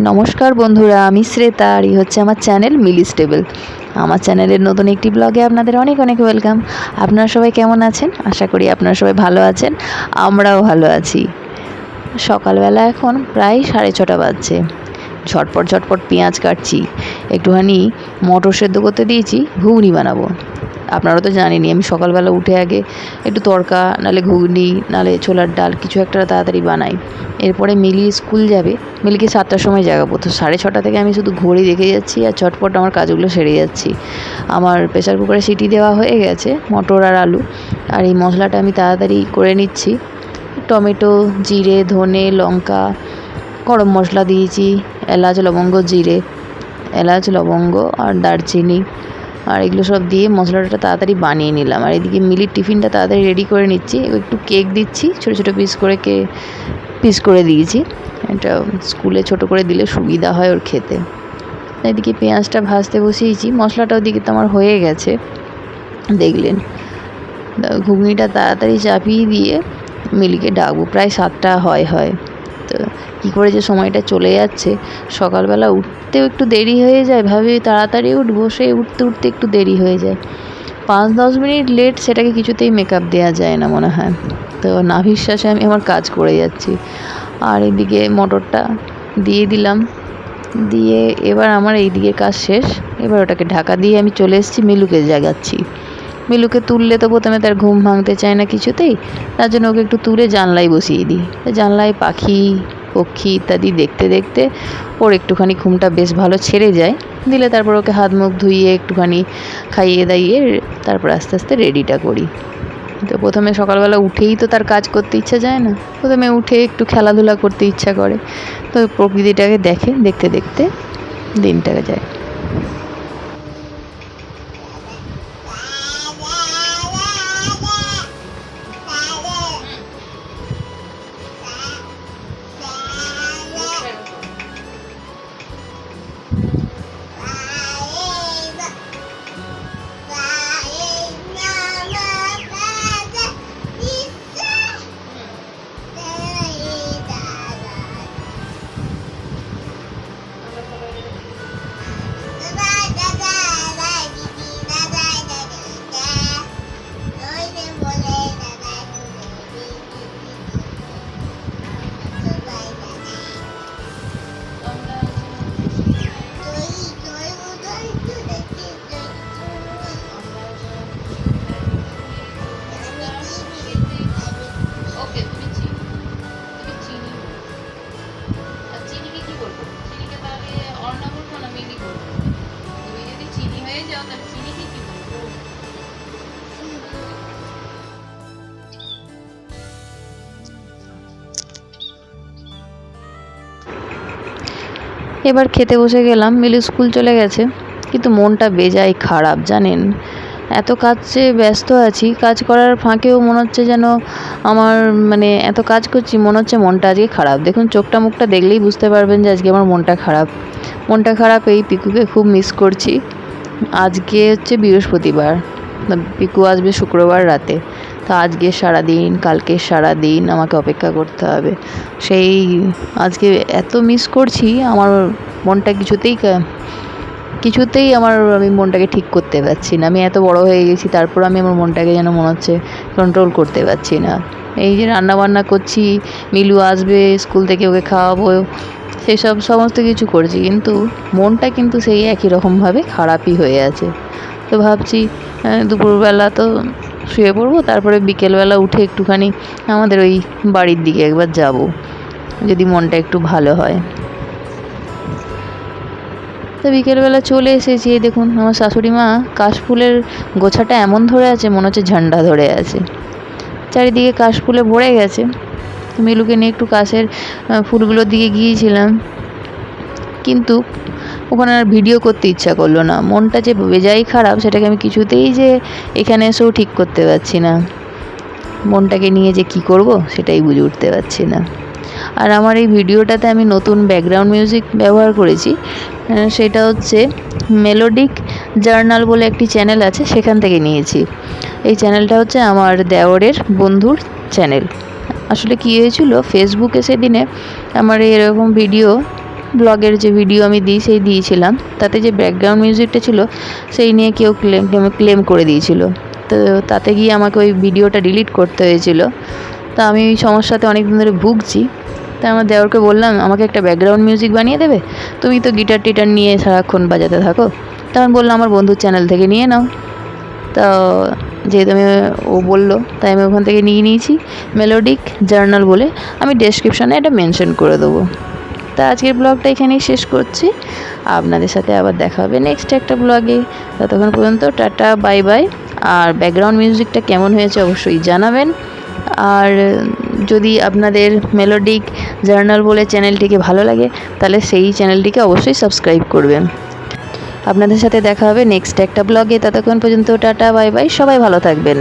নমস্কার বন্ধুরা, আমি শ্রেতা আর এই হচ্ছে আমার চ্যানেল মিলি স্টেবল। আমার চ্যানেলের নতুন একটি ব্লগে আপনাদের অনেক অনেক ওয়েলকাম। আপনারা সবাই কেমন আছেন? আশা করি আপনারা সবাই ভালো আছেন, আমরাও ভালো আছি। সকালবেলা এখন প্রায় 6:30 বাজছে। ঝটপট ঝটপট পেঁয়াজ কাটছি, একটুখানি মটর সেদ্ধ করতে দিয়েছি, ঘুগনি বানাবো। আপনারা তো জানেনই আমি সকালবেলা উঠে আগে একটু তড়কা, নাহলে ঘুগনি, নাহলে ছোলার ডাল কিছু একটা তাড়াতাড়ি বানাই। এরপরে মিলি স্কুল যাবে, মিলিকে 7টার সময় জাগাবো, তো 6:30 থেকে আমি শুধু ঘড়ি দেখে যাচ্ছি আর ঝটপট আমার কাজগুলো সেরে যাচ্ছি। আমার প্রেসার কুকারে সিটি দেওয়া হয়ে গেছে মটর আর আলু, আর এই মশলাটা আমি তাড়াতাড়ি করে নিচ্ছি। টমেটো, জিরে, ধনে, লঙ্কা, গরম মশলা দিয়েছি, এলাচ, লবঙ্গ, জিরে, এলাচ, লবঙ্গ আর দারচিনি, আর এগুলো সব দিয়ে মশলাটা তাড়াতাড়ি বানিয়ে নিলাম। আর এদিকে মিলির টিফিনটা তাড়াতাড়ি রেডি করে নিচ্ছি। একটু কেক দিচ্ছি, ছোটো ছোটো পিস করে দিয়েছি। এটা স্কুলে ছোটো করে দিলে সুবিধা হয় ওর খেতে। এদিকে পেঁয়াজটা ভাজতে বসিয়েছি, মশলাটা ওদিকে তো আমার হয়ে গেছে দেখলেন। ঘুগনিটা তাড়াতাড়ি চাপিয়ে দিয়ে মিলিকে ডাকবো, প্রায় 7টা হয়। তো কী করে যে সময়টা চলে যাচ্ছে, সকালবেলা উঠতেও একটু দেরি হয়ে যায়, ভাবি তাড়াতাড়ি উঠবো, সেই উঠতে উঠতে একটু দেরি হয়ে যায়। 5-10 মিনিট লেট সেটাকে কিছুতেই মেকআপ দেওয়া যায় না মনে হয়। তো নাভিশ্বাসে আমি আমার কাজ করে যাচ্ছি। আর এদিকে মটরটা দিয়ে দিলাম, দিয়ে এবার আমার এই দিকে কাজ শেষ। এবার ওটাকে ঢাকা দিয়ে আমি চলে এসেছি মিলুকে জাগাচ্ছি। মিলুকে তুললে তো প্রথমে তার ঘুম ভাঙতে চায় না কিছুতেই, তার জন্য ওকে একটু তুলে জানলায় বসিয়ে দিই। জানলায় পাখি পক্ষী ইত্যাদি দেখতে দেখতে ওর একটুখানি ঘুমটা বেশ ভালো ছেড়ে যায়। দিলে তারপর ওকে হাত মুখ ধুইয়ে একটুখানি খাইয়ে দাইয়ে তারপর আস্তে আস্তে রেডিটা করি। তো প্রথমে সকালবেলা উঠেই তো তার কাজ করতে ইচ্ছা যায় না, প্রথমে উঠে একটু খেলাধুলা করতে ইচ্ছা করে। তো প্রকৃতিটাকে দেখতে দেখতে দিনটা যায়। এবার খেতে বসে গেলাম। মিলু স্কুল চলে গেছে, কিন্তু মনটা বেজায় খারাপ জানেন। এত কাজে ব্যস্ত আছি, কাজ করার ফাঁকেও মনে হচ্ছে যেন আমার এত কাজ করছি, মনে হচ্ছে মনটা আজকে খারাপ। দেখুন চোখটা মুখটা দেখলেই বুঝতে পারবেন যে আজকে আমার মনটা খারাপ। এই পিকুকে খুব মিস করছি। আজকে হচ্ছে বৃহস্পতিবার, পিকু আসবে শুক্রবার রাতে। তো আজকে সারাদিন, কালকে সারাদিন আমাকে অপেক্ষা করতে হবে। সেই আজকে এত মিস করছি, আমার মনটা কিছুতেই আমি মনটাকে ঠিক করতে পারছি না। আমি এত বড় হয়ে গেছি, তারপর আমি আমার মনটাকে যেন মনে হচ্ছে কন্ট্রোল করতে পারছি না। এই যে রান্নাবান্না করছি, মিলু আসবে স্কুল থেকে, ওকে খাওয়াবো, সেসব সমস্ত কিছু করছি, কিন্তু মনটা কিন্তু সেই একই রকমভাবে খারাপই হয়ে আছে। তো ভাবছি দুপুরবেলা তো শুয়ে পড়বো, তারপরে বিকেলবেলা উঠে একটুখানি আমাদের ওই বাড়ির দিকে একবার যাব, যদি মনটা একটু ভালো হয়। তো বিকেলবেলা চলে এসেছি। দেখুন আমার শাশুড়ি মা কাশফুলের গোছাটা এমন ধরে আছে, মনে হচ্ছে ঝান্ডা ধরে আছে, চারিদিকে কাশফুলে ভরে গেছে। তো মিলুকে নিয়ে একটু কাশের ফুলগুলোর দিকে গিয়েছিলাম, কিন্তু ওখানে আর ভিডিও করতে ইচ্ছা করলো না। মনটা যে বেজায় খারাপ, সেটাকে আমি কিছুতেই যে এখানে এসেও ঠিক করতে পারছি না। মনটাকে নিয়ে যে কি করব সেটাই বুঝে উঠতে পারছি না। আর আমার এই ভিডিওটাতে আমি নতুন ব্যাকগ্রাউন্ড মিউজিক ব্যবহার করেছি, সেটা হচ্ছে মেলোডিক জার্নাল বলে একটি চ্যানেল আছে, সেখান থেকে নিয়েছি। এই চ্যানেলটা হচ্ছে আমার দেওরের বন্ধুর চ্যানেল। আসলে কী হয়েছিল, ফেসবুকে সেদিনে আমার এরকম ভিডিও ব্লগের যে ভিডিও আমি দিয়েছিলাম, তাতে যে ব্যাকগ্রাউন্ড মিউজিকটা ছিল সেই নিয়ে কেউ ক্লেম করে দিয়েছিল। তো তাতে গিয়ে আমাকে ওই ভিডিওটা ডিলিট করতে হয়েছিল। তা আমি এই সমস্যাতে অনেক দিন ধরে ভুগছি। তাই আমার দেওরকে বললাম, আমাকে একটা ব্যাকগ্রাউন্ড মিউজিক বানিয়ে দেবে, তুমি তো গিটার টিটার নিয়ে সারাক্ষণ বাজাতে থাকো। তখন বললাম আমার বন্ধুর চ্যানেল থেকে নিয়ে নাও। তো যেহেতু ও বললো, তাই আমি ওখান থেকে নিয়ে নিয়েছি, মেলোডিক জার্নাল বলে। আমি ডেসক্রিপশানে এটা মেনশন করে দেবো। তা আজকের ব্লগটা এখানেই শেষ করছি। আপনাদের সাথে আবার দেখা হবে নেক্সট একটা ব্লগে। ততক্ষণ পর্যন্ত টাটা, বাই বাই। আর ব্যাকগ্রাউন্ড মিউজিকটা কেমন হয়েছে অবশ্যই জানাবেন। আর যদি আপনাদের মেলোডিক জার্নাল বলে চ্যানেলটিকে ভালো লাগে, তাহলে সেই চ্যানেলটিকে অবশ্যই সাবস্ক্রাইব করবেন। আপনাদের সাথে দেখা হবে নেক্সট একটা ব্লগে। ততক্ষণ পর্যন্ত টাটা, বাই বাই। সবাই ভালো থাকবেন।